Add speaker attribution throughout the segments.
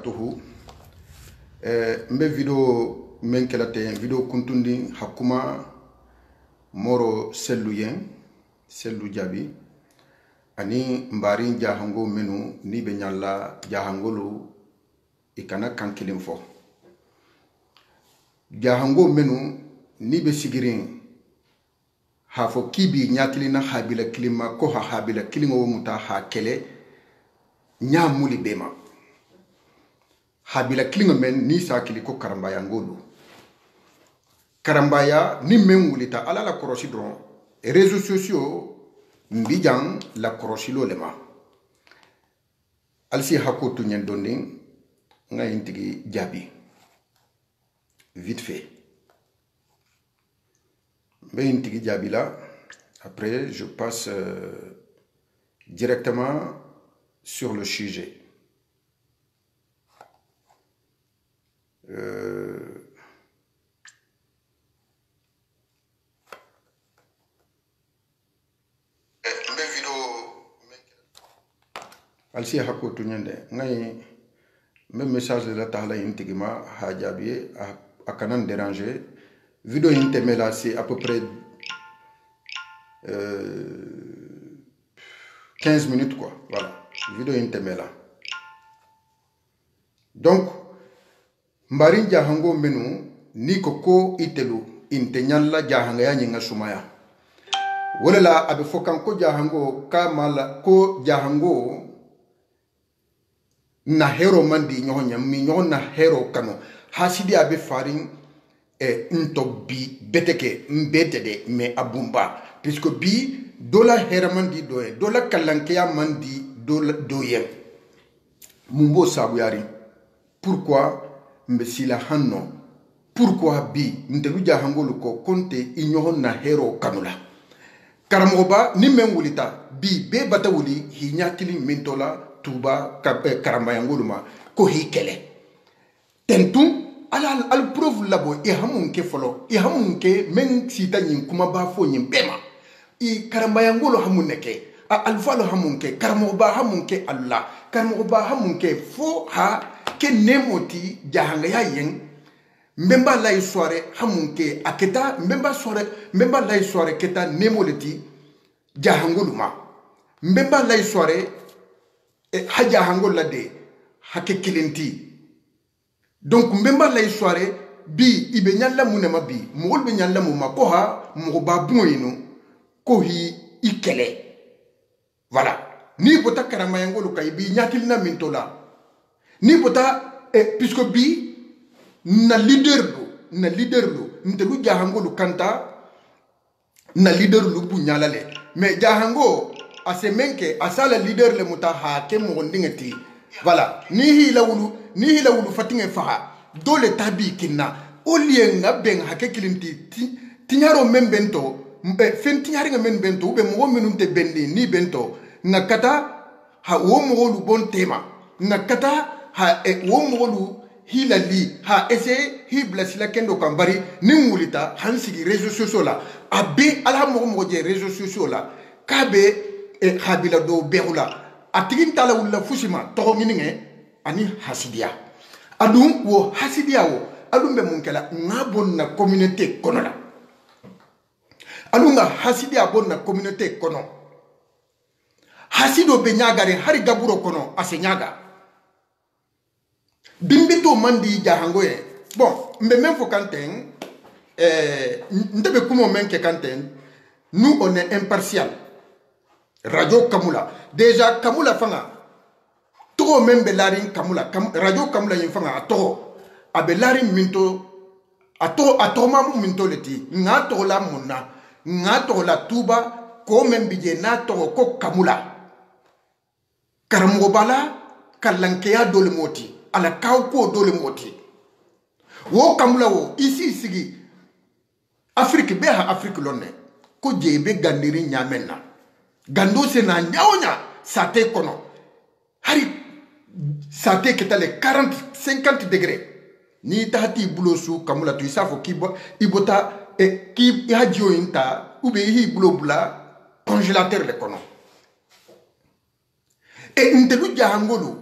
Speaker 1: barakatuhu. Mbe video menkelate video kuntundi hakuma moro sellu jabi ani mbari jahango menu ni be nyalla jahangolu ikana kankilim fo jahango menu ni be sigirin hafo kibi nyatili na habila kilima ko habila kilingo muta ha kele nyamuli bema habila kilingo men ni sakili ko karambaya ngolu karambaya ni men wulita ala la korosi dron réseaux sociaux mbijan la korosi lo lema alsi hakotu nyen donding nga intigi jabi vite fait mais intigi jabi là après je passe directement sur le sujet. Alsi hakotu nyende ngay même message de la tahla intigima hajabi akanan déranger vidéo intemela c'est à peu près 15 minutes quoi, voilà, vidéo intemela. Donc mbari jahango menu ni koko itelu intenyalla jahanga ya nyinga sumaya wala la abe fokan ko jahango kamala ko jahango na hero mandi nyonya mi nyona hero kano hasidi abe farin nto bi beteke mbetede me abumba puisque bi dola hera mandi doye dola kalankeya mandi dola doye mumbo sabu yari. Pourquoi mbesila hanno pourquoi bi ndelu jahangolu ko konte inyohon na hero kanula karamoba ni mengulita bi be batawuli hinyakili mintola tuba karambayangoluma ko hikele tentu ala al preuve labo e hamunke folo e hamunke men sita nyin kuma ba fo nyin bema e karambayangolo hamuneke alfalo hamunke karamoba hamunke allah karamoba hamunke fo ha ke nemoti jahanga ya yen mbemba lay soirée hamunke aketa mbemba lay soirée keta nemoleti jahangoluma mbemba lay soirée haja hangola de hake kilenti donc mbemba lay soirée bi ibe nyalla munema bi mogol be nyalla muma ko ha mo babun yinu ko hi ikele voilà ni bota karama yangolu kay bi nyakilina mintola ni bota puisque bi na leader lo ntelu jahangolu kanta na leader lu bu nyalale mais jahango asemenke asala leader le muta ha ke mo ndingati voilà ni hila wulu fatinge faha dole tabi kinna olienga ben hake kilinti tinyaro membento fen tinyari nga men bento be mo minunte bendi ni bento nakata ha wo mo lu bon tema nakata ha wo mo lu hila li ha ese hi blasila kendo kambari ni ngulita hansigi réseaux sociaux la abe ala mo je réseaux sociaux la kabe habila do berula atigin tala wala fushima to ngininge ani hasidia adum wo hasidia wo adum be munkela ngabon na communauté kono la alunga hasidia bon na communauté kono hasido be nyagare hari gaburo kono asenyaga bimbito mandi jahangoye bon mbe même fo kanten ndebe kumo menke kanten nous on est impartial. Radio Kamula déjà Kamula fanga to membe larin Kamula radio Kamula yinfanga ato abe larin minto ato mamu minto leti ngato la munna ngato la tuba ko membije na to ko Kamula karamogo bala kalankeya dole moti ala kawko dole moti wo Kamula wo isi sigi Afrique be ha Afrique lonne ko jebe gandiri nyamenna gando se na nyaonya sate kono hari sate ketale 40-50 degrés ni tahati bulosu Kamula tu isafo ibota ki hajio inta ube hi bulobula congélateur le kono e ntelu jahangolu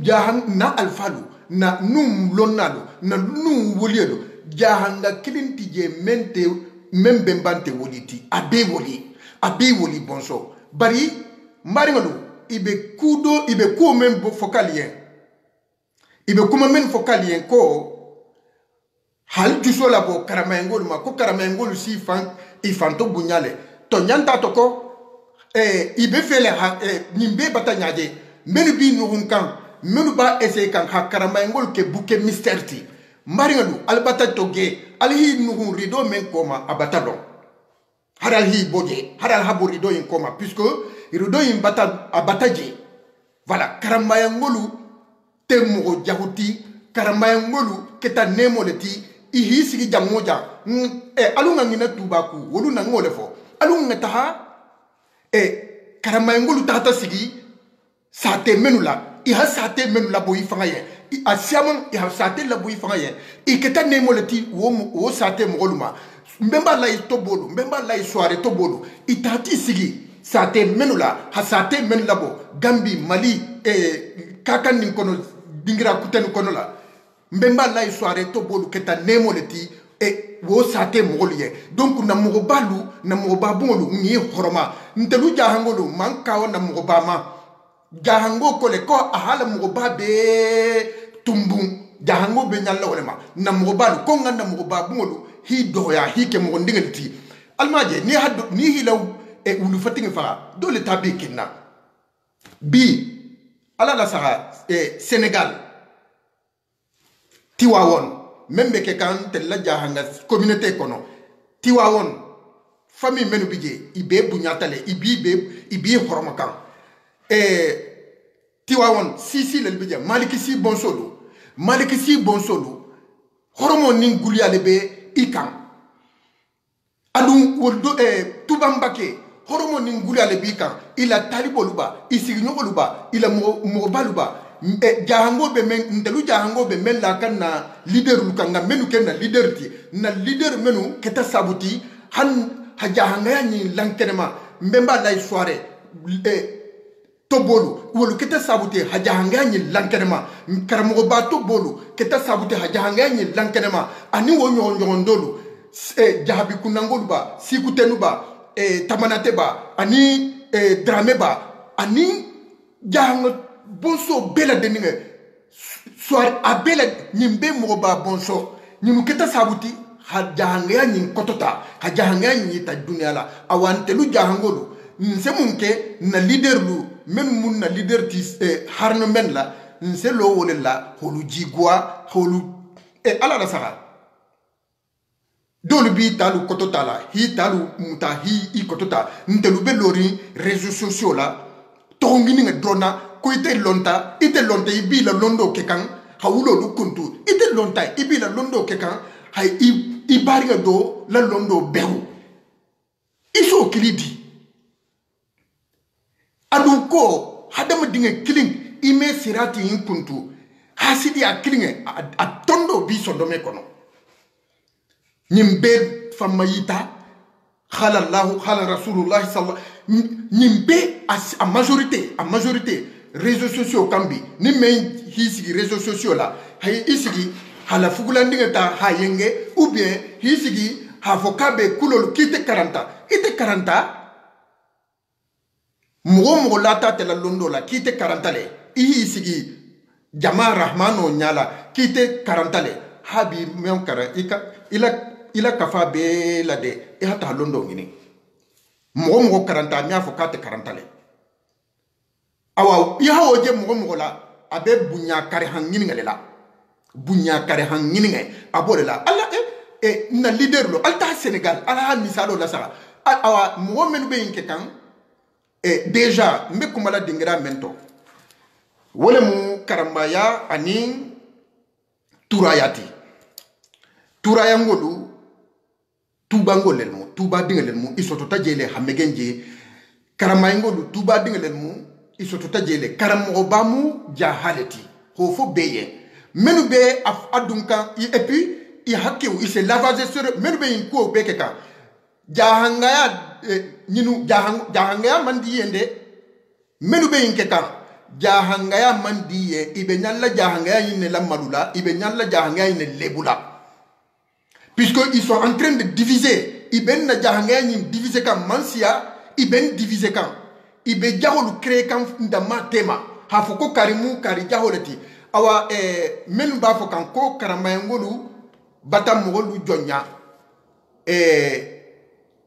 Speaker 1: jahan na alfalu na num lonnalu na num wolielo jahanga kilinti je mente membembante woliti abe woli bonso bari maringolu ibe kudo ibe ko men fokalien ibe kuma men fokalien ko hal juso la bo karamengol ma ko karamengol si fan ifanto bunyale to nyanta to ko ibe fele nimbe batanyaje menu bi nuhun kan menu ba ese kan ha karamengol ke buke misterti maringolu albata toge alhi nuhun rido men koma abatadon haral hi boje haral habo rido in koma puisque rido in abataje voilà karamengolu temo jahuti karamengolu keta nemo leti ihi sigi jamoja alunga ngina tubaku wolu na ngole fo alunga taha karamengolu tata sigi sate menula iha sate menula boyi fanga ye asiamon iha sate la boyi fanga ye iketa nemo leti wo sate mogoluma mbemba la itobolu mbemba la soirée tobolu itati sigi sate menula ha sate menula bo Gambi Mali kakan nin kono dingira kuten kono la mbemba la soirée tobolu keta nemo leti wo sate mogoliye donc na mogobalu na mogobabulu ni horoma ntelu jahangolu mankawo na mogobama jahango kole ko ahala mogobabe tumbu jahango be nyalla wolema na mogobalu ko ngana mogobabulu hi doya hi ke mo ndingalti almaje ni haddo ni hilaw wulu fatinga fa dole tabi kinna bi ala la saha Sénégal Tiwawon membe ke kan tel la jahanga communauté kono Tiwawon famille menu bije ibe bunyatale ibi horoma kan Tiwawon sisi le bije maliki si bonsolo horomo ninguli alebe ikan adu woldo tubambake horomo ninguli alebe ikan ila taliboluba isignoluba ila mobaluba jahango be men ndelu jahango be men la kan na leader lu kan menu ken na leader ti na leader menu keta sabuti han ha jahanga ni lankenema mbemba lay soirée tobolu wolu keta sabuti ha jahanga ni lankenema karamo ba tobolu keta sabuti ha jahanga ni lankenema ani wo nyondolu jahabi kunangolu ba sikutenu ba tamanate ba ani drame ba ani jahanga bonso bela deninga soir abela nyimbe moba bonso nyimu keta sabuti hajanga nyin kotota hajanga nyin ta dunia la awante lu jahangolu nse munke na leader lu men mun na leader tis harno men la nse lo wolela holu jigwa holu ala la sara dolu bi talu kotota la hi talu muta hi kotota ntelu belori réseaux sociaux la tongini nga drona ko ite lonta ibi la londo kekan hawulo lu kuntu ite lonta ibi la londo kekan hay ibari nga do la londo behu iso kilidi adu ko hadama dinga killing ime sirati in kuntu hasidi a killing a tondo bi sondo me kono nyimbe famayita khala Allah khala Rasulullah sallallahu nyimbe a majorité réseaux sociaux kambi ni men hisigi réseaux sociaux la hay isigi hala fugulandinga ta hayenge ou bien hisigi ha fokabe kulol kite 40 ite 40 mo lata te la londo la kite 40 le isigi jama rahmano nyala kite 40 le habi men kara ila kafa be la de e hata londo ngini mo 40 nya fokate 40 le awa iha oje mo la abe bunya kare hangini ngalela bunya kare hangini ngai abole la ala na leader lo alta Sénégal ala misalo la sara awa mo menu be yinke kan déjà mbe kumala dingira mento wole mu karambaya ani turayati turaya ngolu tuba ngolel mu tuba dingalel mu isoto tajele hamegenje karambaya ngolu tuba dingalel mu isoto tajele karamo bamu jahaleti hofo beye menu be adunka et puis i hakiu ise lavage sur menu be inko bekeka jahangaya nyinu jahangaya mandi yende menu be inkeka jahangaya mandiye ibe nyalla jahangaya yine la malula ibe nyalla jahangaya yine lebula puisque ils sont en train de diviser ibe na jahangaya yine diviser kan mansia ibe diviser kan ibe jaholu créer kan ndama tema hafoko karimu kari jaholeti awa menu ba fo kan ko karamayengolu bata mogolu jonya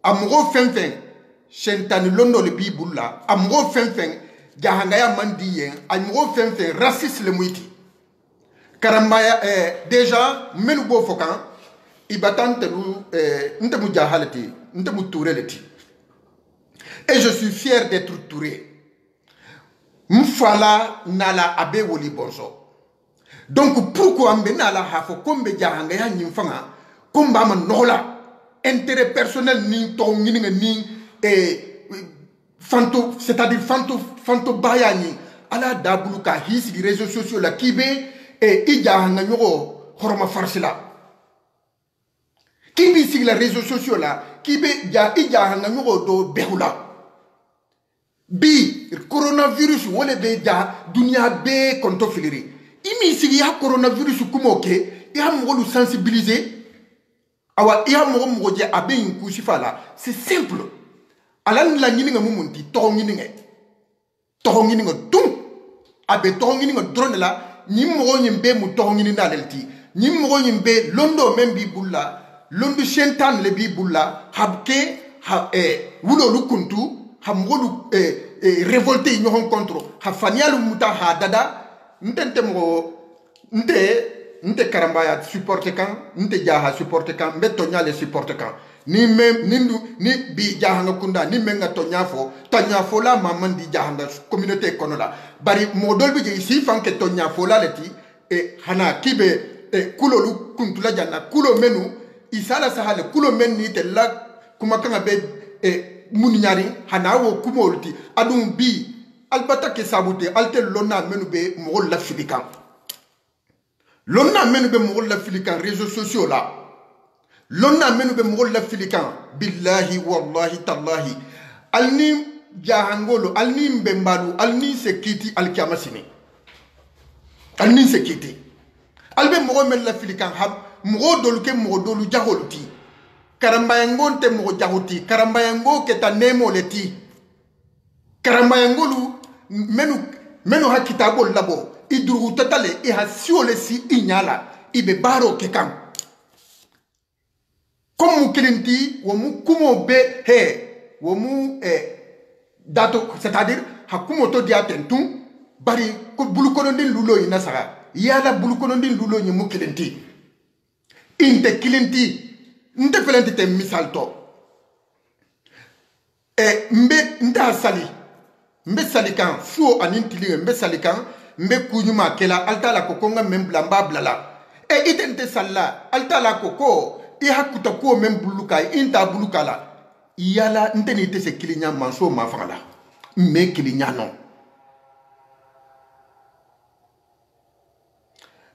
Speaker 1: amogo fenfen shentani londo le bibulla amogo fenfen jahangaya mandiyen amogo fenfen raciste le muiti karamaya déjà menu bo fo kan ibatante lu ntemu jahaleti ntemu toureleti et je suis fier d'être touré mfala nala abe woli bonso donc pourquoi mbe nala hafo kombe jahangaya nyimfanga komba man nola intérêt personnel ni to ngininga ni fanto c'est-à-dire fanto bayani ala dabulu ka hisi di réseaux sociaux la kibe ijahanga nyoro horoma farsila kibi sig la réseaux sociaux la kibe ijahanga nyoro do behula bi coronavirus wole be ja dunia be konto filiri imi sigi ya coronavirus kumoke ya mgolu sensibiliser awa ya mgo je abe inkushi fala c'est simple alan la nyini nga mumunti to nyini nga tum abe to nyini nga drone la nyimmo nyimbe mu to nyini na lelti nyimmo nyimbe londo membi bulla londo shentan le bi bulla habke ha wulo lukuntu hamgolu révolté ñohon contre ha fanialu muta ha dada nte karambaya supporter kan nte jaha supporter kan mbe tonya le supporter kan ni même ni bi jaha kunda ni menga tonya fo la mamandi jaha communauté kono la bari modol bi ici fanke tonya fo la leti hana kibe kulolu kuntula janna kulo menu isala sahale kulo men ni te la kuma kanga be mun nyari hana wo kumolti adum bi albata ke sabute alte lonna menu be mo la filikan lonna menu be mo la filikan réseaux sociaux la lonna menu be mo la filikan billahi wallahi tallahi alni jahangolo alni mbembalu alni sekiti alkiamasini alni sekiti albe mo men la filikan hab mo dolu jaholuti karambayango te mo jahuti karambayango ke ta nemo leti karambayangolu menu ha kitabo labo iduru tatale e ha siole si inyala ibe baro ke kam comme kilinti wo mu kumo be wo mu dato c'est-à-dire hakumo to dia tentu bari ko bulukonondin lulo ina sara yala bulukonondin lulo ni mu kilinti inte kilinti nte felente te misal to nda sali mbe sali kan suo anintili mbe sali kan mbe kunyuma kela altala kokonga membla mbabla itente salla altala koko i hakuta ko membuluka inta bulukala yala nteni te se kilinya manso mafala me kilinya non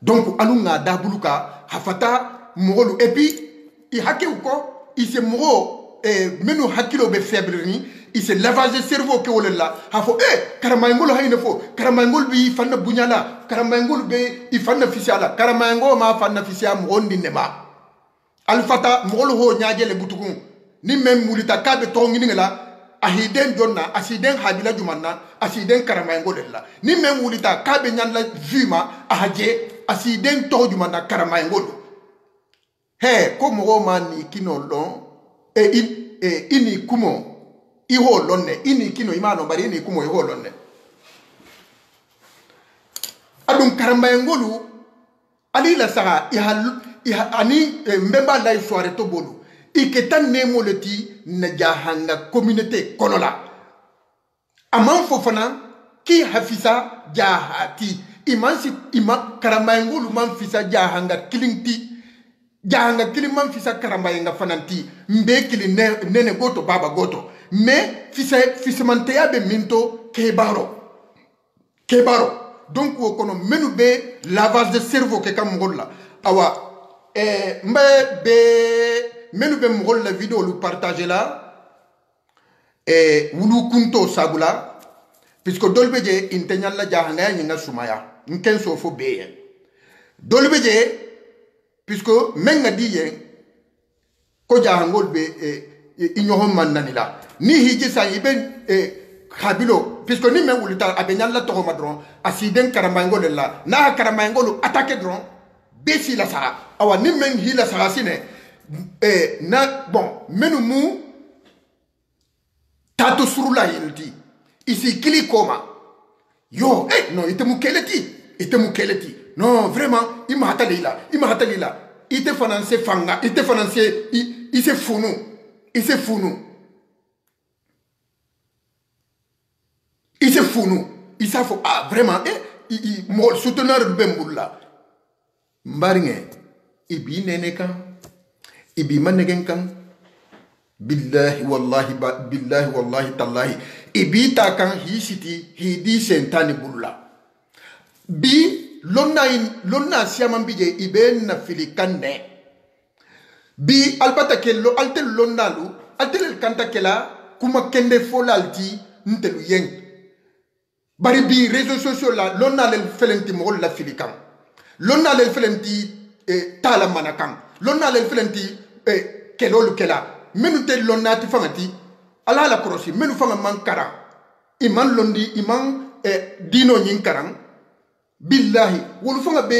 Speaker 1: donc alunga da buluka hafata mogolu et puis i hake uko i se mogo menu hakilo be faible ni i se lavage de cerveau ke wolela hafo karamangol hayne fo karamangol bi fanna bunyala karamangol be i fanna fisiala karamango ma fanna fisia mo ndine ma alfata mogol ho nyaajele butugun ni mem mulita kabe tongi ngela ahiden jonna asiden habila jumanna asiden karamangol la ni mem mulita kabe nyanla vuma ahaje asiden to jumanna karamangol ko mogo mani kino lon ini kumo iho lonne ini kino imano bari ini kumo iho lonne adum karambayengolu ali la saga ani mbemba la soirée to bolu iketan nemo leti na jahanga communauté konola aman fofana ki hafisa jahati imansi karambayengolu man fisa jahanga kilinti jahanga kiliman fisa karambayenga fananti mbe kili nene goto baba goto mais fisa manteya be minto kebaro donc wo kono menu be lavage de cerveau ke kam ngolla awa mbe be menu be ngolla vidéo lu partager la wulu kunto sabula puisque dolbeje intenya la jahanga nyinga sumaya nken so fo beye dolbeje puisque menga diye ko jahangol be inyohom mananila ni hiji sa iben khabilo puisque ni men wulita abenyalla to madron asiden karamangol la na karamangol attaquer dron besi la sa awa ni men hila sa sine na bon menu mu tato surula yinti ici kili koma yo non ite mu keleti non vraiment ima hatalila ite financé fanga ite financé il se funu il s'afo ah vraiment mo souteneur bembulla mbaringe ibi nene kan ibi manegen kan billahi wallahi tallahi ibi ta kan hi siti hi di sentani bulla bi lonna siaman bije ibe na filikanne bi albata kello altel lonnalu altel kanta kela kuma kende folalti ntelu yen bari bi réseaux sociaux la lonna le felenti mo la filikan lonna le felenti tala manakam lonna le felenti kelolu kela menu te lonnati fangati ala la korosi menu fanga mankara iman londi iman dino nyin karang billahi wolu fanga be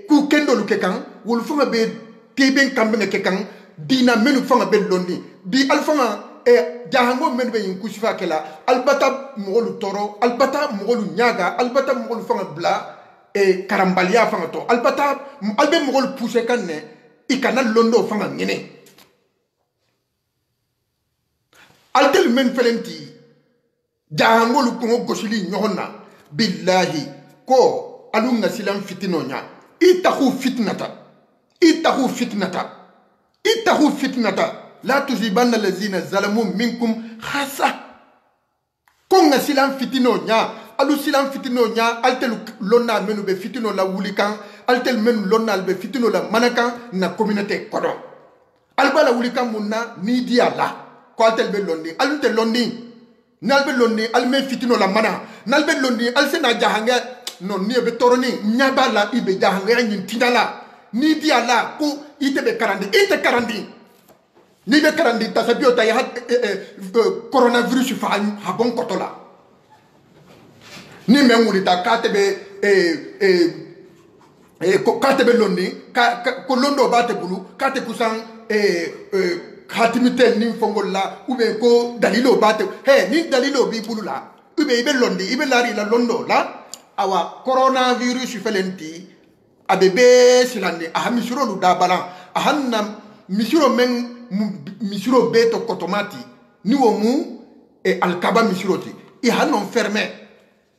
Speaker 1: ku kendolu kekan wolu fanga be teben kambe kekan dina menu fanga be londi bi alfanga jahango menu be yin kusifa kela albata mogolu toro albata mogolu nyaga albata mogolu fanga bla karambalia fanga to albata albe mogolu pousser kanne ikana londo fanga ngene altel men felenti jahangolu kongo gosili nyonna billahi ko alunga silam fitinonya itahu fitnata la tuzibanna allazina zalamu minkum khassa konga silam fitinonya alu silam fitinonya altel lonna menu be fitino la wulikan altel menu lonna be fitino la manakan na communauté kodo albala wulikan munna ni diala ko altel be londi alunte londi nalbe londi alme fitino la mana nalbe londi alsena jahanga non ni be toroni nyabala ibe jahanga nyin tinala ni diala ko ite karandi ni be karandi tasabio tay coronavirus fa habon kotola ni memuli ta katebe ko katebe londi ko londo bate bulu kate kusan khatimite ni fongola ube ko dalilo bate ni dalilo bi bulula ube ibe londi ibe lari la londo la awa coronavirus felenti abebe silande ahamisuro lu dabala ahanna misuro men misuro beto kotomati ni wo mu alkaba misiroti i hanon fermé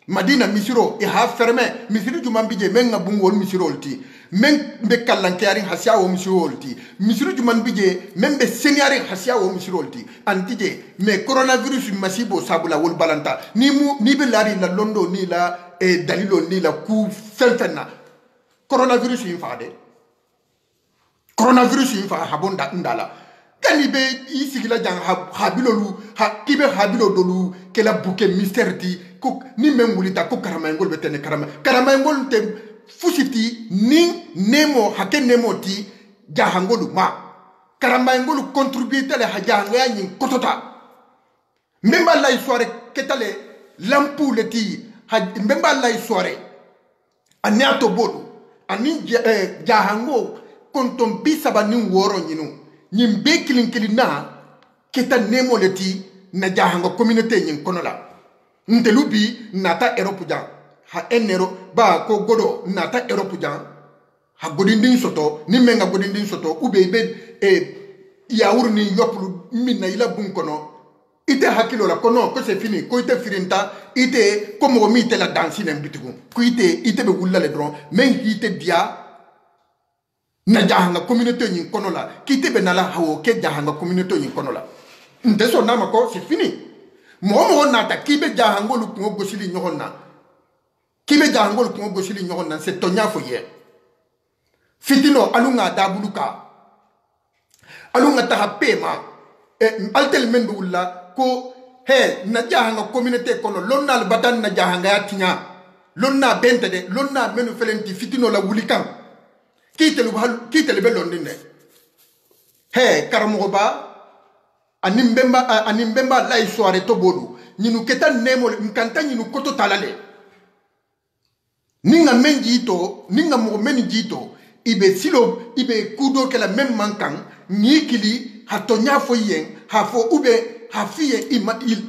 Speaker 1: madina misiro i ha fermé misiri jumambije men ngabungol misirolti men be kallankari hasia wo misirolti misiri jumambije men be seniari hasia wo misirolti antije me coronavirus masibo sabula wol balanta ni be lari la londo ni la dalilo ni la ku felfenna coronavirus infade coronavirus infa habonda ndala kani be isigila jang habilolu kibe habilo dolu kela bouquet mystère ti ko ni memulita ko karamangol betene karamangol te fusiti ni nemo hake nemo ti jahangolu ma karamangol contribuer tele hajanga nyin kotota memba lay soirée ketale lampoule ti memba lay soirée aniato bodu ani jahango konton bisaba ni woro nyinu nyimbe kilin na keta nemo leti na jahanga communauté nyin konola ntelubi nata Europe jan ha enero ba ko godo nata Europe jan ha godindin soto ni menga godindin soto ube be yaour ni yoplu minna ila bun kono ite hakilo la kono ko c'est fini ko ite firinta ite ko mo mi te la dansi na bitigu ko ite be wulla le dron men ite dia na jahanga communauté nyin kono la kite be nala hawo ke jahanga communauté nyin kono la ndeso nama ko c'est fini mo nata kibe jahangolu ko gosili nyonna kibe jahangolu ko gosili nyonna c'est tonya fo ye fitino alunga dabuluka alunga tahapema altel mendulla ko he na jahanga communauté kono lonna al batan na jahanga yatinya lonna bente de lonna menu felenti fitino la wulikan kitelu be londine he karamoba animbemba la soirée to bodu ñinu keta nemo nkanta ñinu koto talale ninga menjito ninga mo menjito ibe silo ibe kudo ke la même mankan ni kili hatonya fo yen ha fo ube ha fiye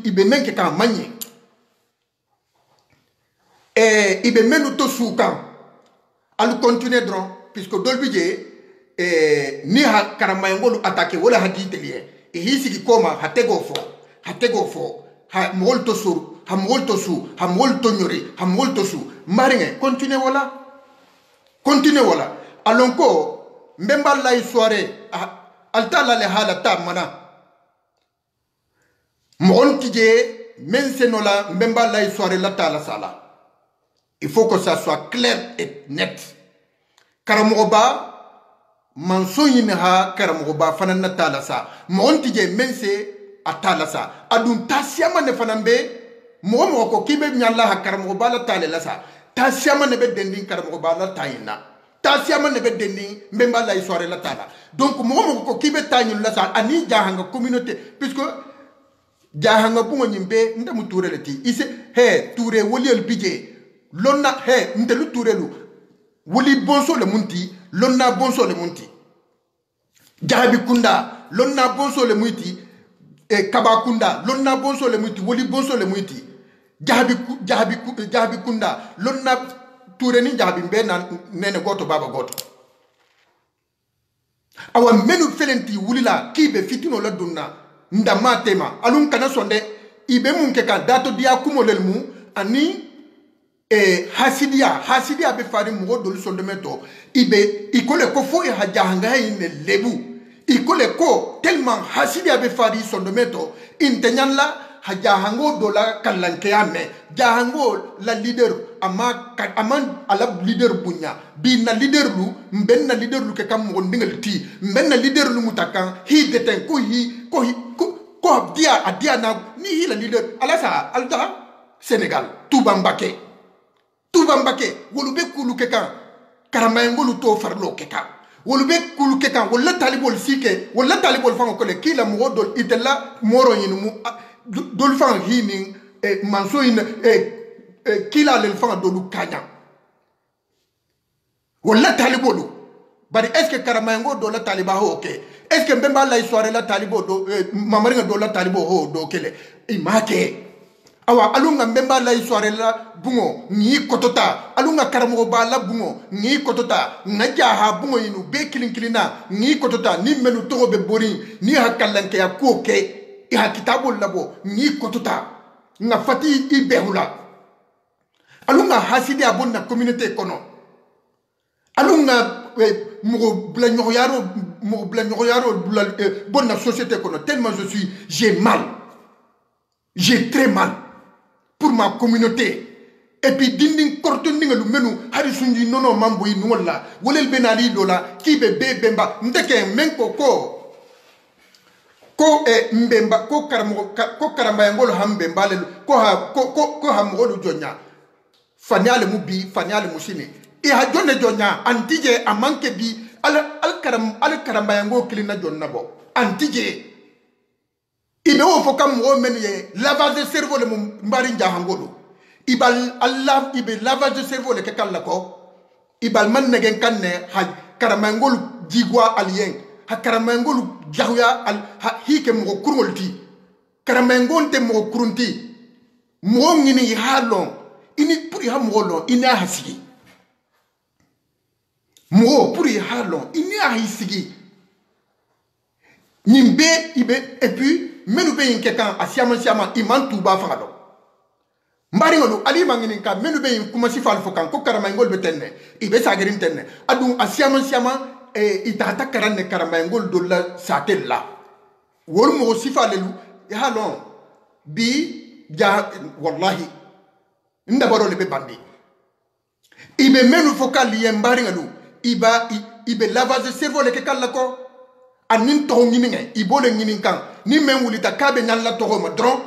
Speaker 1: ibe menke ka manye ibe menu to sukan al continuer dron puisque dolbije ni ha karamayngolu attaquer wala hadite liye hisi ki koma hatego fo ha molto sur ha molto su ha molto nyori ha molto su maringe continue wala alonko mbemba la soirée alta la le hala ta mana mon tije men senola mbemba la soirée la ta la sala il faut que ça soit clair et net karamoba mansoyin ha karamoba fanana ta la sa mon tije men se atala sa adun tasiama ne fanambe mo ko kibe nyalla ha karamoba la ta la sa tasiama ne be dendin karamoba la tayina tasiama ne be dendin mbemba la soirée la ta la donc mo ko kibe tanyu la sa ani jahanga communauté puisque jahanga bungo nyimbe ndamu tureleti ise he ture woliel bije lonna he ndelu turelu woli bonso le munti lonna bonso le munti jahabi kunda lonna bonso le munti kaba kunda lonna bonso le munti woli bonso le munti jahabi kunda lonna tureni jahabi mbe na nene goto baba goto awa menu felenti wulila kibe fitino la dunna ndama tema alun kana sonde ibe munke ka dato dia kumolel mu ani hasidia be fari mugo dol sonde meto ibe ikole ko fo hajanga ine lebu ikole ko tellement hasidia be fari sonde meto intenyanla hajahango dola kalankeame jahango la leader aman ala leader bunya bi na leader lu mben na leader lu ke kam mo ndingal ti mben na leader lu mutakan hi deten ko dia na ni hi la leader ala sa alta Sénégal Touba Mbaké wolube kulu ke kan karamangolu to farlo ke kan wolube kulu ke kan wala talibol sike wala talibol fango ko le kila mo dol itella moro yinu mu dol fan hinin manso yin kila le fango dolu kanya wala talibolu bari est ce que karamango do la taliba ho ke est ce que mbemba la soirée la talibo do mamaringa do la talibo ho do kele imake awa alunga mbemba la soirée la bungo ni kotota alunga karamogo ba la bungo ni kotota ngaja ha bungo yinu be kilinkilina ni kotota ni menu togo be bori ni hakalanke ya koke i ha kitabo labo ni kotota nga fati i behula alunga hasidi abonna communauté kono alunga mo bla nyoyaro bonna société kono tellement j'ai très mal pour ma communauté et puis dinding korto ningalu menu hari sunji nono mambo yi nuwala wolel benali dola kibe bemba ndeke menko ko mbemba ko karamba ngolo hambemba le ko ha mgolu jonya fanyale mubi fanyale musini e ha jonne jonya antije amanke bi al karamba ngo kilina jonna bo antije ibe wo fokam wo men ye lavage de cerveau le mbari njahangolo ibal allah ibe lavage de cerveau le ke kala ko ibal man negen kanne ha karamangol jigwa alien ha karamangol jahya al ha hike mo kurolti karamangol te mo kurunti mo ngini halon ini puri ha mo lo ina hasigi mo puri halon ina hasigi nimbe ibe et puis menu be yinke kan asiama iman tuba fagado mbari ngolu ali mangini ka menu be yin kuma sifal fokan ko karama ngol be tenne ibe sagirin tenne adu asiama itata karanne karama ngol dolla satella wor mo sifalelu ya lon bi ja wallahi nda baro le be bandi ibe menu fokal yembari ngolu ibe lavage cerveau le ke kala ko anin to ngini nge ibole ngini kan ni men wulita kabe nyalla to ma dron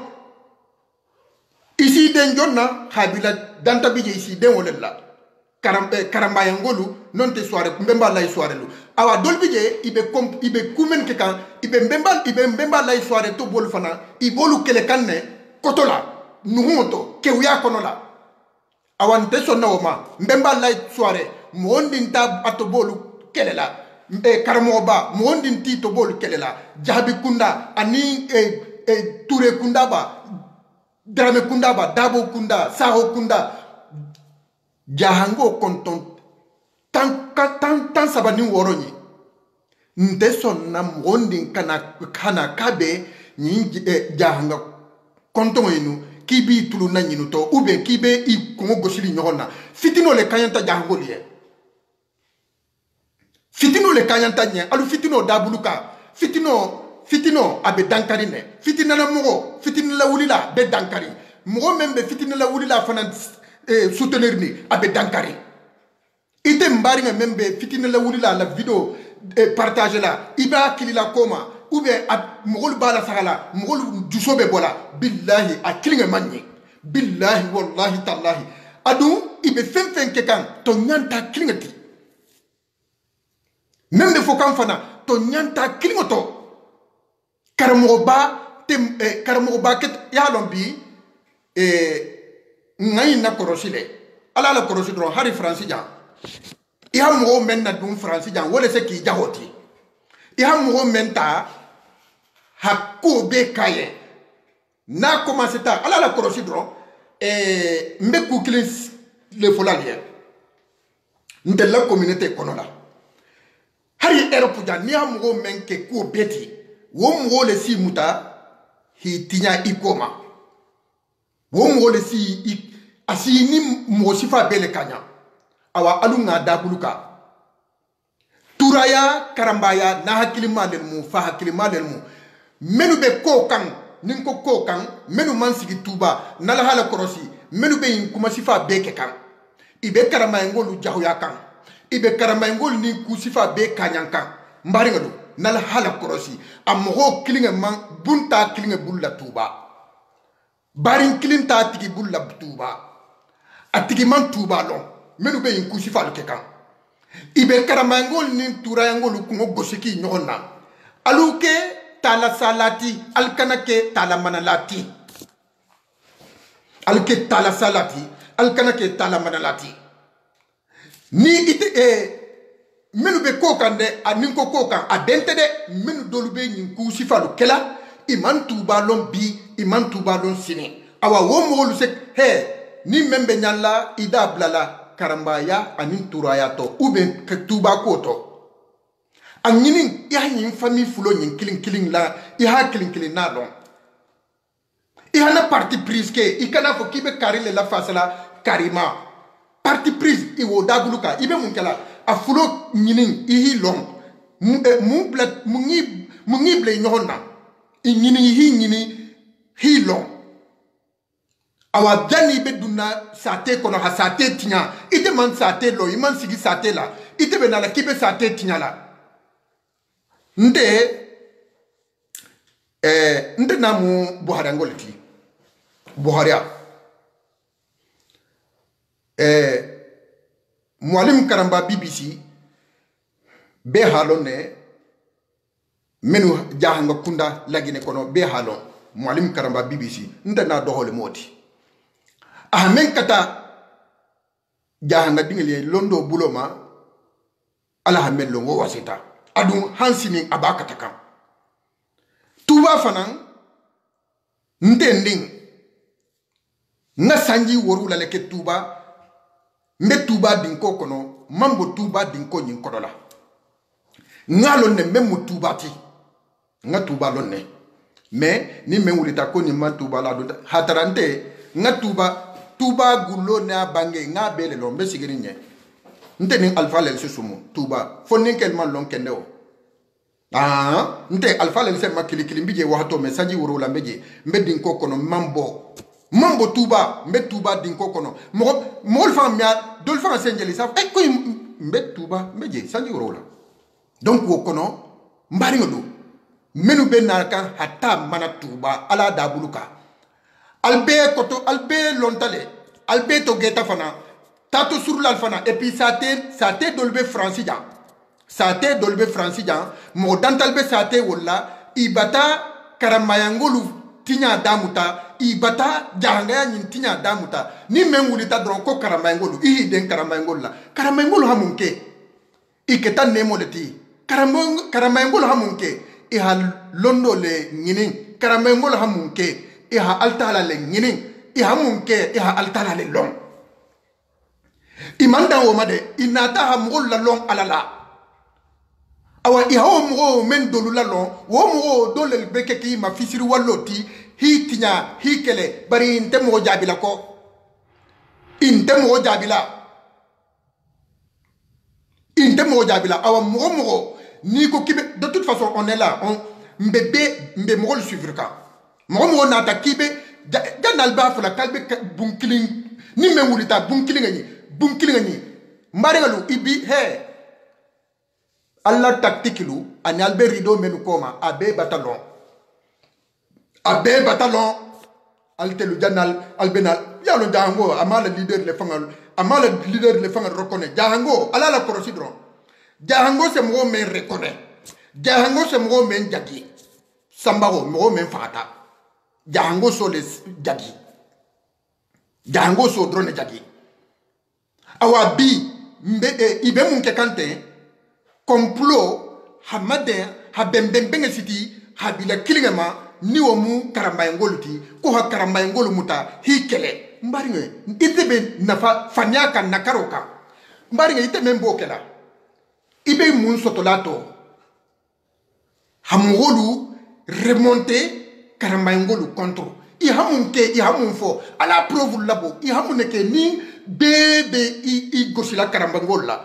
Speaker 1: Ici den jonna habila danta bije ici den wolella karamba yangolu non te soirée mbemba lay soirée lu awa dol bije ibe kumen ke kan ibe mbemba lay soirée to bol fana ibolu kele kanne kotola nuhunto ke uya kono la awan te sonna woma mbemba lay soirée mo ndinta atobolu kele la karamoba mo ndinti to bolu kele la jabi kunda ani Touré kunda ba Drame kunda ba Dabo kunda Saho kunda jahango konton tan sabani woroni ndeson na mondin kana kabe ni jahanga konton inu kibi tulu na nyinu to ube kibe I kongo gosili nyona fitino le kanyanta jahango liye fitino le kanyanta nye alu fitino dabuluka fitino abe dankari ne fitina la mogo fitina la wulila be dankari mogo membe fitina la wulila fana soutenir ni abe dankari ite mbari membe fitina la wulila la vidéo partager la iba kilila koma ube mogo bala sagala mogo jusobe bola billahi akilinga manni billahi wallahi tallahi adu ibe fen kekan to nyanta kilingati membe fokan fana to nyanta kilingoto karamoba ket yalon bi ngayi na korosile ala la korosi dron hari franci jan iha mo men na dum franci jan wala se ki jahoti iha mo men ta hakko be kaye na commencer ta ala la korosi dron mbe ku kilis le folalie ndel la communauté kono la hari europe jan ni ha mo men ke ku beti wom wole si muta hi tinya ikoma wom wole si asini mosifa bele kanya awa alunga dabuluka turaya karambaya na hakili malen mu fa hakili malen mu menu be ko kan nin ko kan menu mansigi tuba nala hala korosi menu be in kuma sifa beke kan ibe karambaya ngolu jahuya kan ibe karambaya ngolu ni kusifa be kanyan kan mbari ngadu nala hala korosi amogo kilinga man bunta kilinga bulla tuba barin kilinta tigi bulla tuba atigi man tuba lon menu be in kusifa lo kekan ibe karamangol ni turayangol kungo gosiki nyonna aluke tala salati alkanake tala manalati alke tala salati alkanake tala manalati ni ite menu be kokande anin ko kokan adente de menu dolube nyin kusifa lo kela iman tuba lon bi iman tuba lon sini awa wo mo lu sek he ni membe nyalla ida blala karambaya anin turaya to ube tuba koto anyinin ya yin fami fulo nyin killing la iha killing na don iha na parti prise ke ikana fo kibe karile la fasala karima parti prise iwo daguluka ibe munkela afulo nyinin ihi long mu blat mu ngi ble nyona nyinin hi nyini hi long awa jani be dunna sate kono ha sate tinya ite man sate lo iman sigi sate la ite be nala kibe sate tinya la nde namu buhari angoliti buharia mualim karamba BBC be halon ne menu jahanga kunda lagine kono be halon mualim karamba BBC nde na dohole moti ahmen kata jahanga dingeli londo buloma ala hamel longo wasita adun hansini abakata kam tuba fanan ndending na sanji woru la leke tuba mbe tuba dinko kono mambo tuba dinko nyin kodola ngalo ne memu tuba ti nga tuba lonne me ni mewulita ko ni man tuba la do hatarante nga tuba gulo na bange nga bele lo mbe sigiri nye nte ni alfa lel susumu tuba fonin kel man lon kende o nte alfa lel se makili mbije wato me sanji woro la mbeje mbe dinko kono mambo tuba mbe tuba dinko kono mo fa mia dol fa senjeli sa ko mbe tuba mbeje sanji woro la donc wo kono mbari ngodo menu be na kan hatta mana tuba ala dabuluka albe koto albe lontale albe to geta fana tato sur l'alfana et puis ça te dolbe francijan ça te dolbe francijan mo dantalbe ça te wala ibata karamayangolu tinya damuta ibata jahangaya nyin tinya damuta ni men wulita dron ko karamayangolu i den karamayangolu la karamayangolu hamunke iketa nemo leti karamayangolu hamunke i hal londo le nyinin karamayangolu hamunke iha altala le nyinin iha munke iha altala le long imanda wo made inata ha mugol la long alala awa iha wo mugo men dolu la long wo mugo dole beke ki ma fisiri walloti hi tinya hi kele bari inte mugo jabila ko inte mugo jabila awa mugo ni ko kibe de toute façon on est là on mbebe mugo le suivre ka mo nata kibe ganal ba fula kalbe bunkiling ni me wulita bunkiling ni mbaregalu ibi he alla taktikilu ani albe rido menu koma abe batalon altelu janal albenal yalo jango amala leader le fangal reconnaît jango ala la korosidron jango se mo men reconnaît jango se mo men jagi sambaro mo men fata Jahango so les jagi. Jahango so drone jagi. Awa bi ibe munke kante complot hamaden ha bembembenge siti ha bila kilingama ni omu karambayangoluti ko ha karambayangolu muta hikele mbaringe itebe nafa fanyaka nakaroka mbaringe ite membo kela ibe mun sotolato hamugolu remonter karambayangolu contre ihamun fo ala preuve labo ihamuneke ni bebe i gosila karambangol la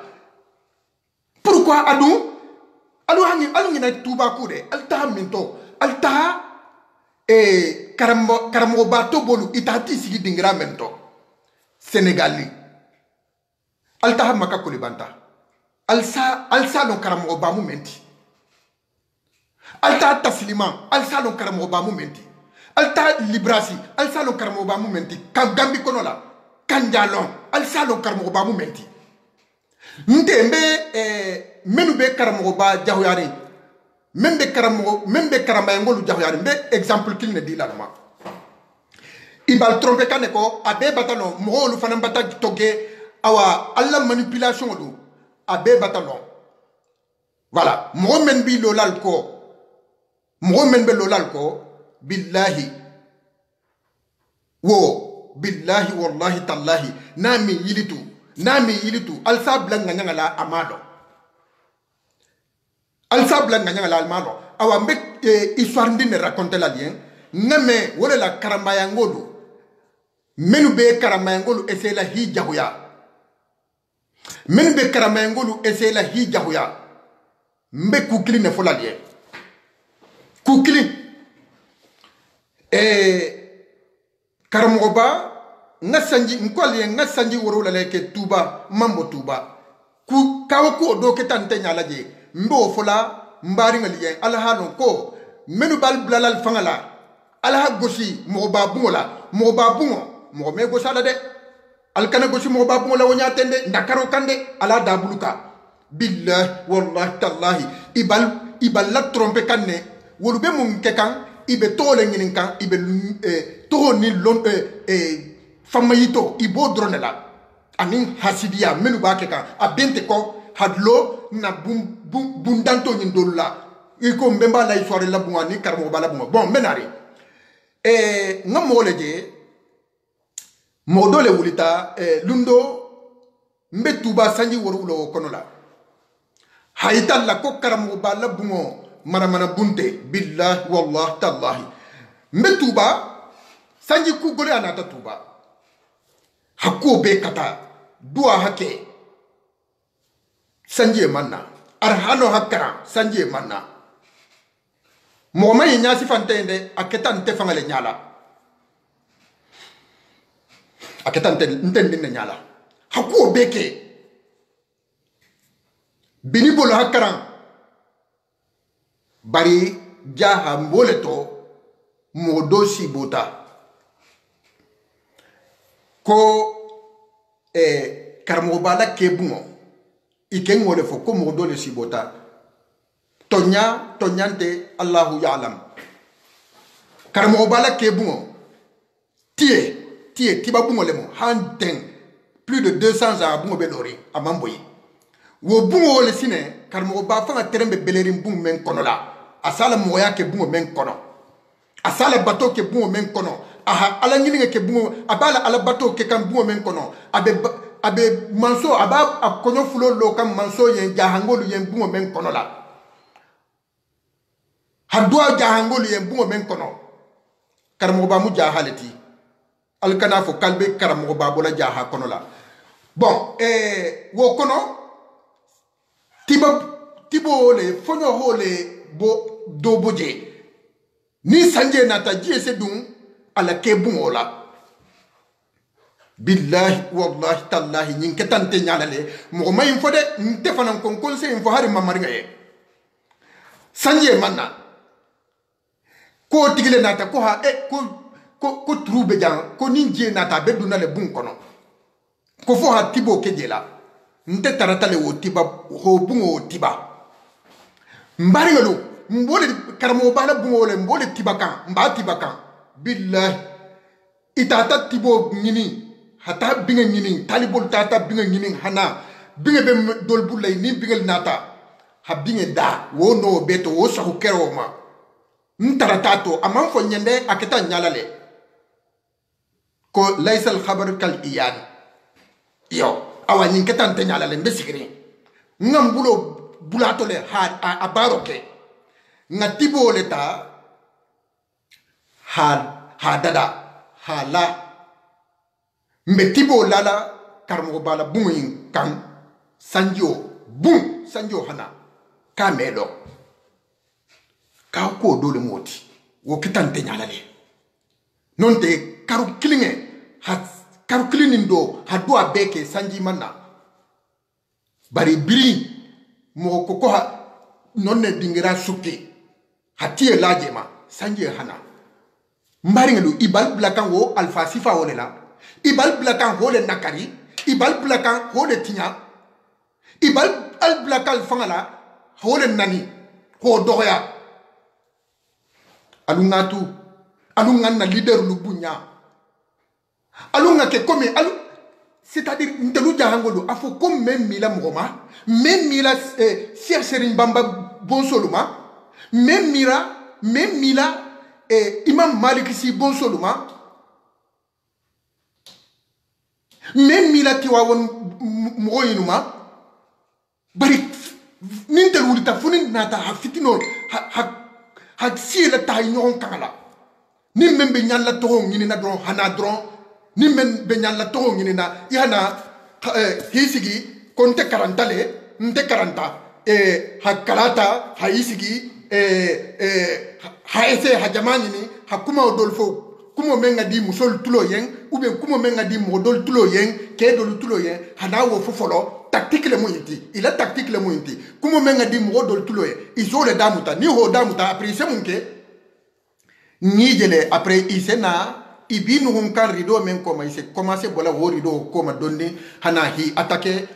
Speaker 1: pourquoi adu ngina tuba kude alta minto alta karambo bato bolu itati sigi dingra mento Sénégali alta maka kolibanta alsa no karambo ba mumenti alta tasliman alsalon karamo ba mumenti alta librasi alsalon karamo ba mumenti gambi kono la kanjalon alsalon karamo ba mumenti ntembe menu be karamo ba jahoyari membe karamba ngolu jahoyari be exemple qu'il ne dit là ma ibal trompe kaneko abe batalon mo lu fanan batak toge awa alla manipulation do abe batalon voilà mo men bi lolal ko mo men be lolal ko billahi wallahi tallahi nami yilitu alsa blanga nyangala amado awa mbe histoire ndine raconter la lien ngame wala la karambayangolu menu be karambayangolu essayer la hijahuya mbe kukili ne fola lien kukili karamoba ngasanji woro la ke tuba mambo tuba ku kawo ko do ke tante nyala je mbo fola mbari ngalien ala halon ko menu bal blalal fangala ala ha gosi mo babungo mo me gosala de alkana gosi mo babungo la wonya tende ndakaro kande ala dabuluka billahi wallahi tallahi ibal la trompe kanne wolube mun kekan ibe tole nginin kan ibe to ni lon famayito ibo drone la anin hasidiya menu ba kekan abente ko hadlo na bundanto nyin dolla iko mbemba la histoire la bunga ni karmo bala bunga bon menari ngamo leje modole wulita lundo mbetuba sanji worulo kono la hayta la ko karmo bala bungo mana bunte billahi wallahi tallahi mbetuba sanji ku gole anata tuba hakko be kata dua hake sanji manna arhano hakara sanji manna moma yinya sifantende aketan te fangale nyala aketan te ntende nyala hakko beke bini bolo hakara bari jaha mboleto modo sibota ko karamobala kebungo ikengo le fo ko modo le sibota tonyante Allahu ya'lam karamobala kebungo tie tiba bungo le mo hanten plus de 200 ans bungo belori amamboyi wo bungo le sine karamobaba fanga terembe belerim bungo men kono la asala moya ke bungo men kono asala bato ke bungo men kono aha ala ngilinga ke bungo abala ala bato ke kan bungo men kono abe manso aba akonyo fulo lo kam manso yen jahangolu yen bungo men kono la hadwa jahangolu yen bungo men kono karamoba mu jahaleti alkana fo kalbe karamoba bola jaha kono la bon wo kono tibo le fonyo hole bo do boje ni sanje nata jese dun ala ke bungo la billahi wallahi tallahi nyin ketante nyalale mo may fo de nte fanan kon conseil fo hari mamari ngaye sanje manna ko tigile nata ko ha ko trube jang ko ninje nata beduna le bun kono ko fo ha tibo ke jela nte taratale wo tiba ho bungo tiba mbari ngalo mbole karamo bala bungo le mbole tiba kan mba tiba kan billahi itata tibo ngini hata binga ngini talibol tata binga ngini hana binga be dolbulay ni binga nata ha binga da wo no beto wo sahu kero ma ntaratato amam fo nyende aketa nyalale ko laysal khabar kal iyan yo awa nyin ketan te nyalale mbesigri ngam bulo bulato le ha abaroke ngatibo leta ha dada ha la mbetibo lala karmo bala bunyin kan sanjo hana kamelo ka ko dole moti wo kitante nyalale nonte karu kilinge karu kilinin do ha do abeke sanji manna bari biri mo ko ha nonne dingira sukke hatie lajema sanji hana mbari ngelu ibal blakan wo alfa sifa wolela ibal blakan ho le nakari ibal blakan ho le tinya ibal al blakal fangala ho le nani ho doya alunga na leader lu bunya alunga ke comme alu c'est-à-dire ndelu jahangolo afo comme même mila mugoma même mila Cheikh Serigne Bamba bonsoluma même mila Imam Malik si bonsoluma même mila tiwawon moyinuma bari nintel wulita funin nata hafitino ha siela tay ñon kala ni men be ñalla to ngini na don hana dron ni men be ñalla to ngini na yana hisigi konte karantale nte karanta ha kalata ha hisigi ha ese ha jamani ni ha kuma odolfo kumo menga di musol tulo yen ou bien kumo menga di modol tulo yen ke dol tulo yen hana wo fofolo tactique le moyinti il a tactique le moyinti kumo menga di modol tulo yen iso le damuta ni ho damuta après c'est munke ni jele après isena ibinu hon kan rido men ko ma ise commencer bola wo rido ko ma donni hana hi attaquer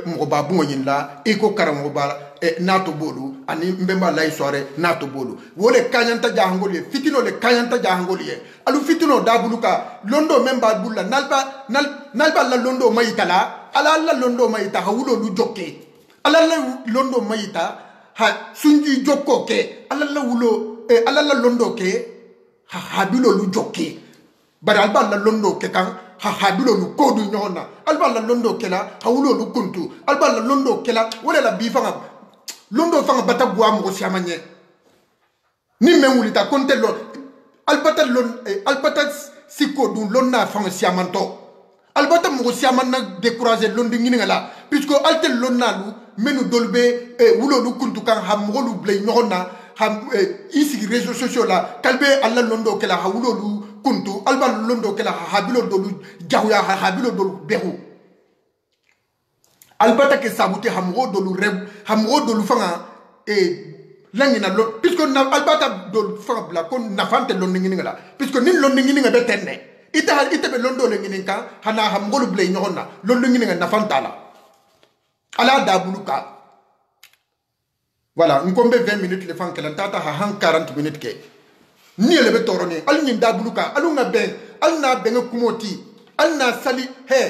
Speaker 1: mo babu ngin la e ko karamo bala nato bolu ani mbemba lay soare nato bolu wole kanyanta jahangoli fitino le kanyanta jahangoli alu fitino dabuluka londo memba bulla nalba la londo mayitala ala la londo mayita hawulo lu jokke ala la londo mayita ha sunji jokko ke ala la wulo ala la londo ke ha habilo lu jokke bari alba la londo ke kan ha habilo lu kodu nyona alba la londo ke la hawulo lu kuntu alba la londo ke la wala la bifanga londo fanga bata gwa mo siamanye ni menwulita konte lo albata siko dun lonna fanga siamanto albata mo siamanna décourager londi ngini ngala puisque alte lonna lu menu dolbe wulo lu kuntu kan ha mo lu blay nyona ha isi réseaux sociaux la kalbe alla londo kala ha wulo lu kuntu alba londo kala ha habilo dolu jawya ha habilo dolu behu albata ke sabuti hamro dolu fanga langina puisque na albata dolu fanga bla kon na fante lon ngi ngala puisque nin lon ngi nga betenne ite be londo le nginin kan hana hamgolu ble nyonna londo nginin na fantala ala da buluka voilà ngombe 20 minutes le fan kala tata ha han 40 minutes ke ni le be toroni al nyin da buluka alu nga ben al na ben kumoti al na sali he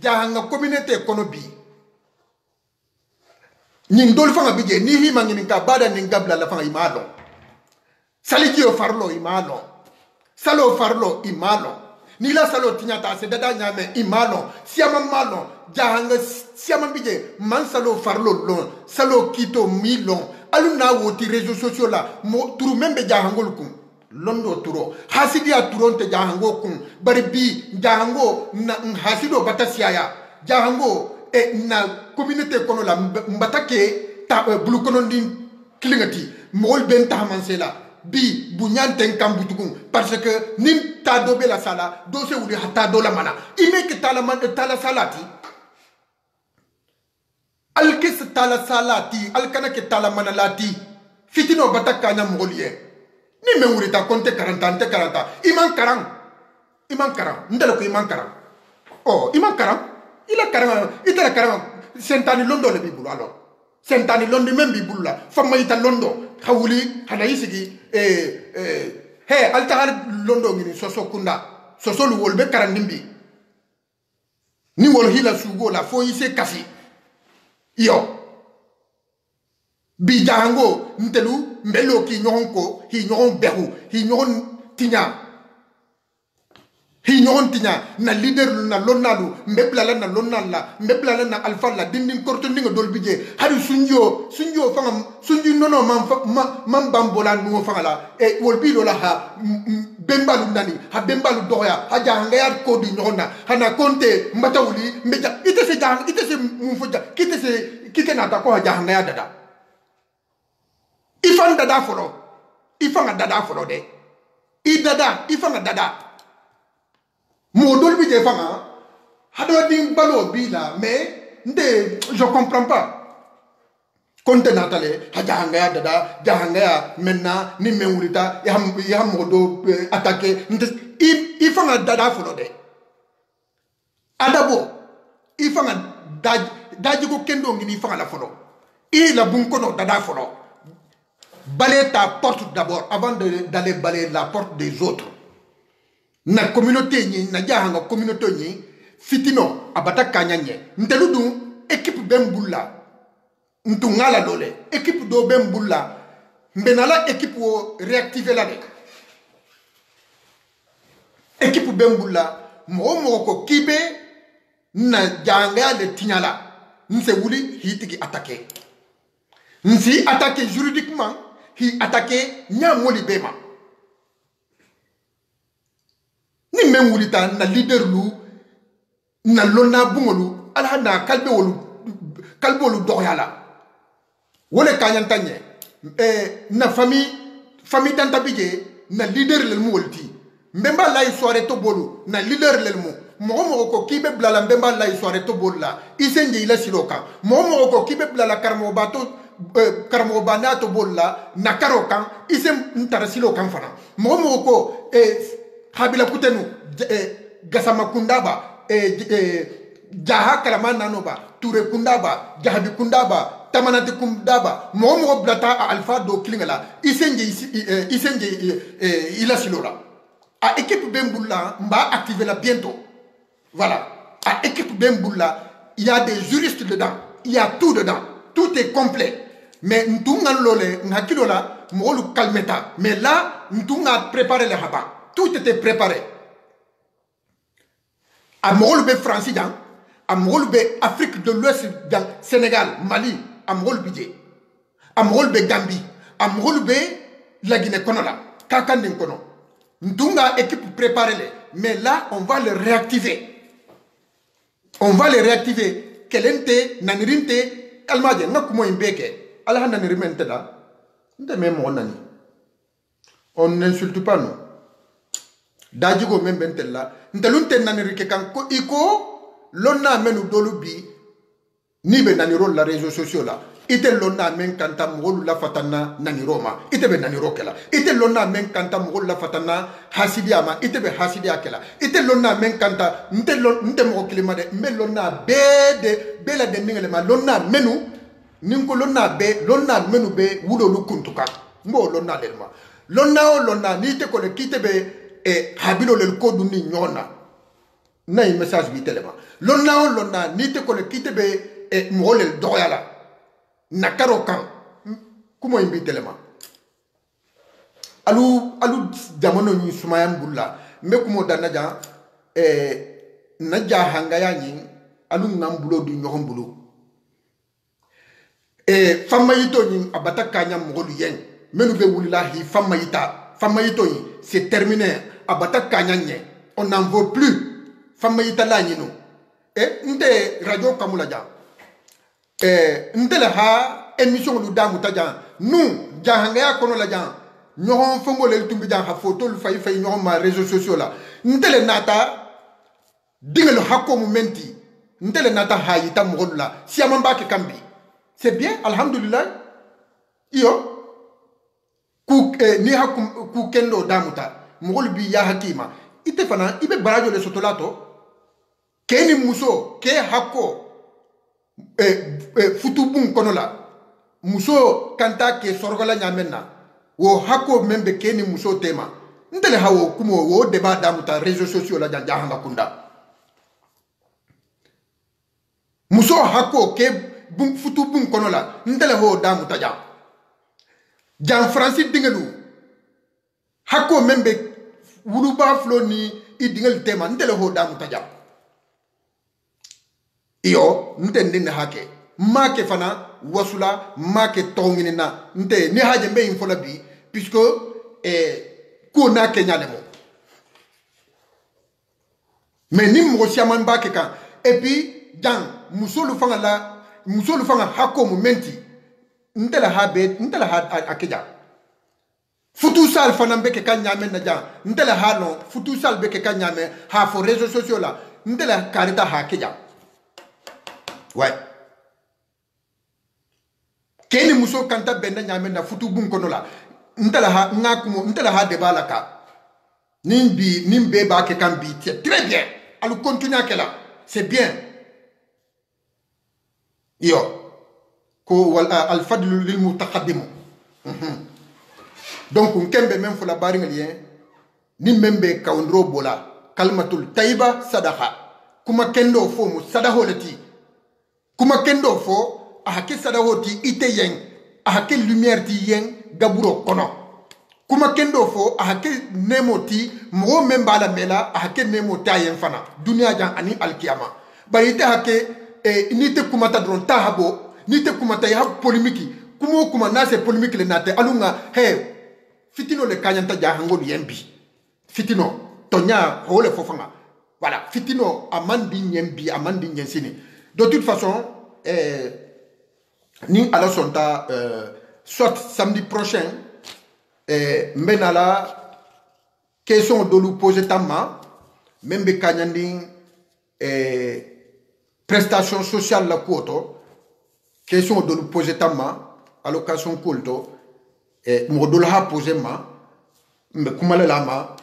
Speaker 1: jahanga communauté kono bi nyin dol fanga bije ni hi mangin ka bada ni gabla la fanga imalo sali jio farlo imalo salo farlo imalo ni la salo tinyata se dada nyame imalo siama malo jahanga siama bije man salo farlo lon salo kito milon aluna woti réseaux sociaux la mo turu membe jahangol kum londo turo hasidia turonte jahango kum bari bi jahango na hasido batasiaya jahango e na communauté kono la mbatake ta bulu kono din klingati mol ben ta mansela bi bunyanten kambutugun parce que nim ta dobe la sala do se wuli hatta do la mana ime ke tala man tala salati al kis tala salati al kana ke tala mana lati fitino bataka nya molie ni me wuri ta konte 40 iman karang ndelo ko iman karang oh iman karang ila karang itala karang sentani londo le bibulu alors sentani londo même bibulu la fama ita londo hawuli hana yisigi he altahar londo ngini soso kunda soso lu wolbe karandimbi ni wol hila sugo la fo yise kasi yo bi jahango ntelu mbelo ki nyon ko hi nyon behu hi nyon tinya na leader na lonalu mbebla na lonalla mbebla na alfa la dindin korto ndinga dol bije hari sunjo fangam sunju nono man bambola no fangala e wol bi la ha bembalu nani ha bembalu doya ha jahanga ya ko di nyona hana konte mbatawuli mbeja ite se mumfuja kite na ta ko ha jahanga ya dada ifan dada folo de ifanga dada modol bi je fanga hado din balo bila mais je comprends pas konte natale hajanga ya dada jahanga ya menna ni menwulita ya modo attaquer ifanga dada folo de adabo ifanga daji ko kendo ngi ifanga la folo la bunkono dada folo balayer ta porte d'abord avant d'aller balayer la porte des autres. Na communauté ni na jahanga communauté ni fitino abata kanyanye nteludu équipe bembulla ntungala lole équipe do bembulla mbenala équipe wo réactiver la de équipe bembulla mo ko kibe na jahanga de tinyala nse wuli hitiki attaquer nsi attaquer juridiquement hi attaquer nyamoli bema ni men wulita na leader lu na lonna bungolu ala na kalbolu doyala wole kanyantanye na famille dantabije na leader le mu wolti mbemba lay soirée to bolu na leader le mu mo ko kibe blala mbemba lay soirée to bolla isenje ila siloka mo ko kibe blala karmo bana to bolla na karokan isem ntarasilo kan fana mo ko habila kutenu gasama kundaba jaha kalama nanoba ture kundaba jahabi kundaba tamanati kundaba mo blata alfa do klingala isenje ila silola a équipe bembulla mba activer la bientôt voilà à équipe bembulla il y a des juristes dedans il y a tout dedans tout est complet mais ntunga lole ngakilola mo calmeta mais là ntunga préparer le haba tout était préparé. À Morolbe France, à Morolbe Afrique de l'Ouest, dans Sénégal, Mali, à Morolbe Gambie, à Morolbe la Guinée-Conakry, Kakandin Kono. Nous avons équipe préparée, mais là, on va le réactiver. On va le réactiver. Kelente, Nanirinte, Almadje, Nakumo Mbeke, Allah Nanirimente là. On n'insulte pas nous. Dajigo membentella ntelunte nanirike kan ko iko lonna menu dolubi ni be naniro la réseaux sociaux là ite lonna men kanta mugolu la fatana naniro ma ite be naniro kela ite lonna men kanta mugolu la fatana hasidia ma ite be hasidia kela ite lonna men kanta nte mo kilima de me lonna be la de ningele ma lonna menu ninko lonna menu be wulo lu kuntuka mbo lonna le ma lonna ni te ko le kite be habilo le ko dunni nyona na message bi telema lonna ni te ko le kite be mo le doyala nakaro kan kumo imbi telema alu jamono ni sumayam bulla me kumo danaja naja hangaya ni alu ngambulo du nyohom bulu fama yito ni abata kanya mogolu yen menu be wulilahi fama yito ni c'est terminé abata kanya nye on n'en veut plus fama yita la ni no nte radio kamula ja ntele ha émission lu damu ta jan nous jahanga kono la jan ñohon fongo le tumbi jan ha photo lu fay ñohon ma réseaux sociaux la ntele nata dingelo hakko mu menti ntele nata hayita mo la si amamba ke kambi c'est bien alhamdulillah iyo ku ni hakku ku kendo damu ta mo bi ya hakima ite fana ibe barajo le sotolato keni muso ke hakko futubun kono la muso kanta ke sorgola nyamenna wo hako membe keni muso tema ndele hawo kumo wo deba damuta réseaux sociaux la janja hanga kunda muso hako ke futubun kono la ndele ho damuta jan Francis dingelu hako membe wuluba flo ni i dingel tema ndele ho damuta iyo nte ne hake make fana wasula make tongini na nte ni haje mbe infola bi puisque ko na kenya lemo mais ni mo siaman ba ke kan et puis dan musolu fanga hako momenti nte la ha akeja futu sal fana mbe ke kan nyame na jan nte la ha no futu sal be ke kan nyame ha fo réseaux sociaux la nte la karita ha akeja. Ouais. Keni muso kanta benda nyame na futu bun kono la ntala ha ngakumo ntala ha debala ka nimbe ba ke kan bi très bien alu continue kala c'est bien yo ko wal al fadlu lil mutaqaddim donc nkembe même fula bari ngalien ni membe kawndro bola kalmatul tayyiba sadaqa kuma kendo fo mu sadaho lati kuma kendo fo ahake sadahoti ite yen ahake lumière ti yen gaburo kono kuma kendo fo ahake nemoti mo memba la mela ahake nemoti ayen fana dunia jan ani alkiyama bari ite hake nite kuma ta dron tahabo nite kuma ta ya polémique kuma na se polémique le nate alunga fitino le kanyanta jahango yembi fitino tonya hole fofanga voilà fitino amandi nyembi amandi nyensini. De toute façon, ni à la sonta, soit samedi prochain, menala question de nous poser tama, même be kanyanding prestation sociale la koto, question de nous poser tama, allocation kulto, modola ha poser ma, me kumale lama,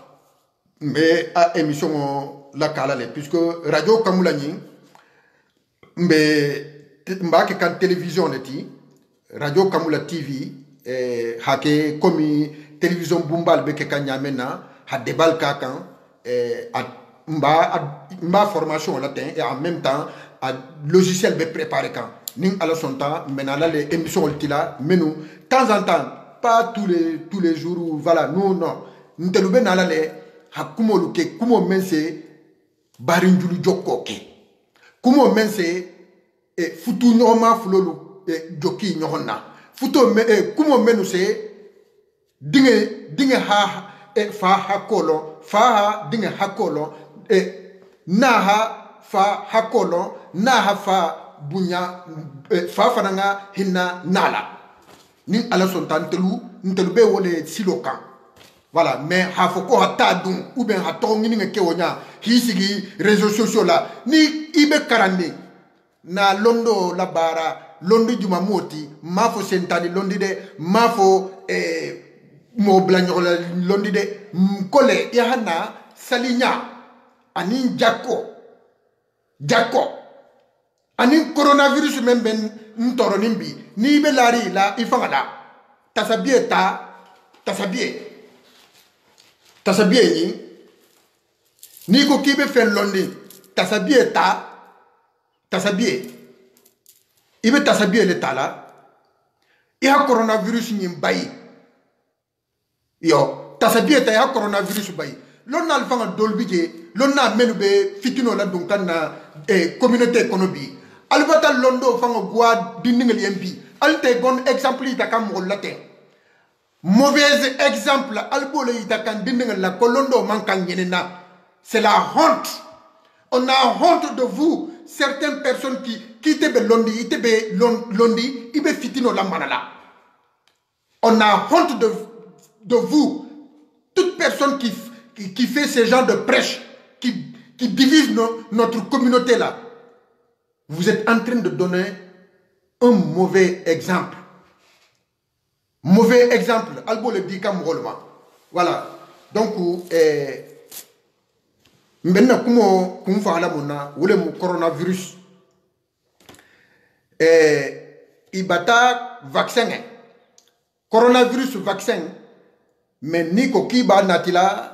Speaker 1: me a émission la kalale, puisque radio kamulani mba ke kan télévision leti radio kamula TV hake komi télévision bumbal be ke kan nyamena ha debal ka kan mba formation la ten et en même temps a logiciel be préparé kan ning ala sonta menala les émissions tila menu temps en temps pas tous les jours ou voilà non ntelube nala le hakumo luke kumo mense barinjulu jokko ke kumo mense futu nyoma fulolu joki nyona futo kumo menu se dinge ha fa hakolo fa dinge hakolo naha fa hakolo naha fa bunya fa fananga hinna nala ni ala son ntelu be wole silokan voilà mais ha foko hatta dum ou bien ha to ngini ke wonya hi sigi réseaux sociaux là ni ibe karande na londo la bara londi juma moti mafo sentani londi de mafo mo blanyola londi de mkole yahana salinya anin jako anin coronavirus memben ntoro nimbi ni be lari la ifangada tasabie ni ko kibe fen londi tasabie ibe tasabie le tala iha coronavirus nyim bayi yo tasabie ta ya coronavirus bayi lonna alfanga dolbije lonna menube fitino la dunkan na communauté économique albata londo fanga gwa dindingel yembi alte gon exemple ita kam latin mauvais exemple albole ita kan dindingel la kolondo mankan yenena. C'est la honte. On a honte de vous, certaines personnes qui te londi, londi, ibe fitino la manala. On a honte de vous, toute personne qui fait ce genre de prêche, qui divise notre communauté là. Vous êtes en train de donner un mauvais exemple. Mauvais exemple. Albo le dit comme voilà. Donc, maintenant, comment on fait le coronavirus? Ibata vaccin. Coronavirus vaccin. Mais ni ko kiba natila,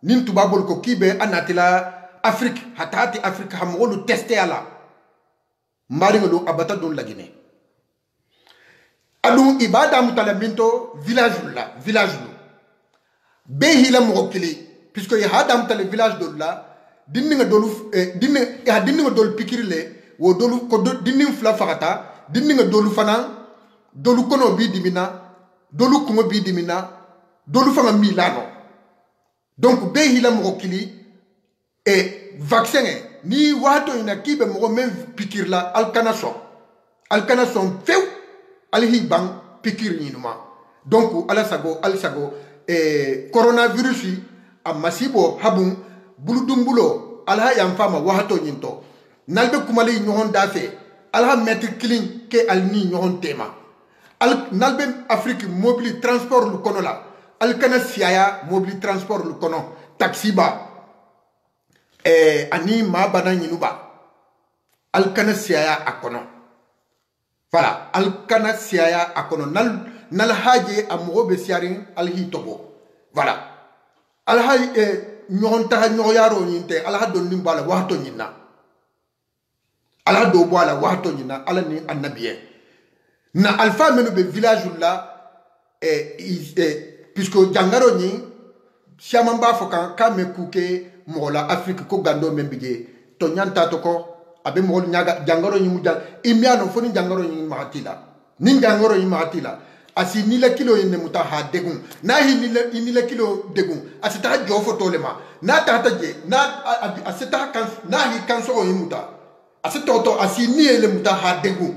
Speaker 1: ni tubabol ko kibe anatila Afrique. Hatati Afrique hamolu testé ala. Maringolo abata don la Guinée. Alou ibada mutalaminto village lo. Behila mokili. Puisque il y a dans le village de là, dinninga dolu pikirile wo dolu ko dinning fla farata dinninga dolu fana dolu kono bi dimina dolu kumo bi dimina dolu fanga milano. Donc be hila mo kili et vaccin ni wato ina kibe mo même pikir la alkana son few alhi bang pikir ni numa. Donc al sago coronavirus a masibo habun buludumbulo alha yamfama wahato nyinto nalbe kumali nyohon dafe alha mettre clean ke alni nyohon tema nalbe Afrique mobile transport lu kono la alkana siaya mobile transport lu kono taxi ba ani ma bana nyinuba alkana siaya akono voilà alkana siaya akono nal haje amogo be siarin alhi tobo voilà alha nyohon taha nyoyaro nyinte alha don nimbala wahto nyina alha do boala wahto nyina ala ni annabiye na alfa menu be village là puisque jangaro ni siamamba fokan ka me kuke mola Afrique ko gando membije to nyanta to ko abe mo nyaga jangaro ni muja imiano foni jangaro ni matila ni jangaro ni matila asi ni la kilo yene muta ha degun na ni la kilo degun asi ta jo foto le ma na ta je na asi ta kan na hi kan so yi muta asi toto asi ni le muta ha degun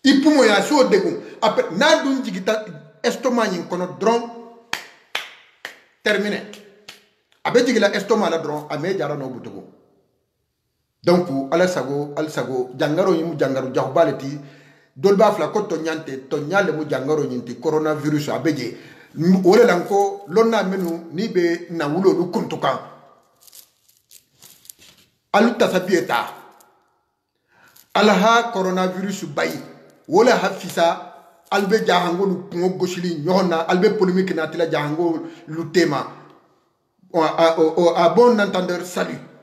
Speaker 1: ipumo ya so degun après na dun jigita estomac ni kono dron terminé abe jigila estomac la dron ame jara no butugo. Donc al sago jangaro yi mu jangaro jahbaleti dolba fla ko to nyante to nyale mu jangaro nyinti coronavirus abeje wole lanko lonna menu ni be na wulo lu kuntukan alu tasabieta alha coronavirus bayi wole hafisa albe jahango lu kungo goshili nyona albe polémique na tila jahango lu tema a bon entendeur salut.